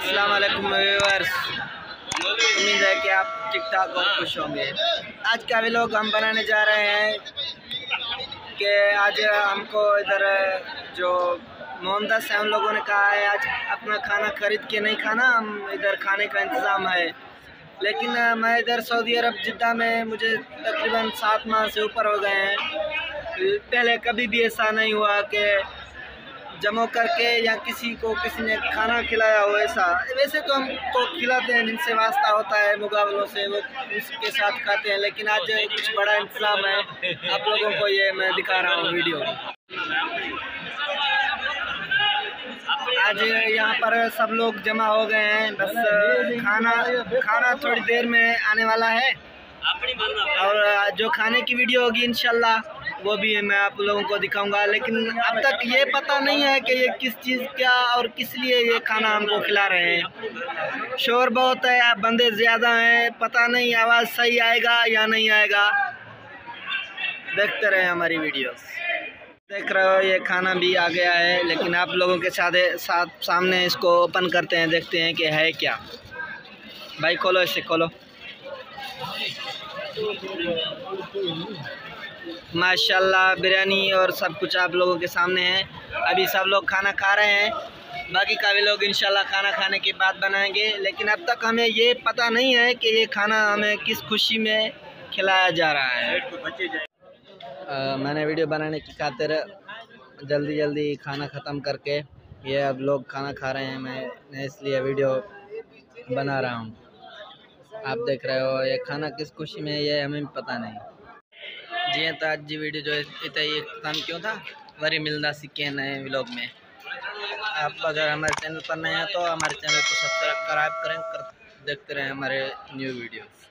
अस्सलाम वालेकुम व्यूअर्स, उम्मीद है कि आप ठीक ठाक और खुश होंगे। आज का व्लॉग हम बनाने जा रहे हैं कि आज हमको इधर जो मोहम्मद है उन लोगों ने कहा है आज अपना खाना खरीद के नहीं खाना, हम इधर खाने का इंतज़ाम है। लेकिन मैं इधर सऊदी अरब जिद्दा में मुझे तकरीबन 7 माह से ऊपर हो गए हैं। पहले कभी भी ऐसा नहीं हुआ कि जमा करके या किसी ने खाना खिलाया हो। ऐसा वैसे तो हमको खिलाते हैं जिनसे वास्ता होता है मुकाबलों से, वो उसके साथ खाते हैं। लेकिन आज कुछ बड़ा इंतज़ाम है, आप लोगों को ये मैं दिखा रहा हूँ वीडियो। आज यहाँ पर सब लोग जमा हो गए हैं, बस खाना थोड़ी देर में आने वाला है और जो खाने की वीडियो होगी इंशाल्लाह वो भी मैं आप लोगों को दिखाऊंगा। लेकिन अब तक ये पता नहीं है कि ये किस चीज़ क्या और किस लिए ये खाना हमको खिला रहे हैं। शोर बहुत है, बंदे ज़्यादा हैं, पता नहीं आवाज़ सही आएगा या नहीं आएगा। देखते रहे हमारी वीडियोस। देख रहे हो ये खाना भी आ गया है, लेकिन आप लोगों के साथ सामने इसको ओपन करते हैं, देखते हैं कि है क्या। भाई खोलो, इसे खोलो। माशाल्लाह बिरयानी और सब कुछ आप लोगों के सामने है। अभी सब लोग खाना खा रहे हैं, बाकी का भी लोग इंशाल्लाह खाना खाने के बाद बनाएंगे। लेकिन अब तक हमें ये पता नहीं है कि ये खाना हमें किस खुशी में खिलाया जा रहा है। मैंने वीडियो बनाने की खातिर जल्दी खाना ख़त्म करके ये अब लोग खाना खा रहे हैं, मैं इसलिए वीडियो बना रहा हूँ। आप देख रहे हो ये खाना किस खुशी में, ये हमें पता नहीं। जी तो आज जी वीडियो जो इतना ये ख़त्म क्यों था, वरी मिलना सीखे नए व्लॉग में। आप अगर हमारे चैनल पर नए हैं तो हमारे चैनल को सब्सक्राइब करें, देखते रहें हमारे न्यू वीडियोस।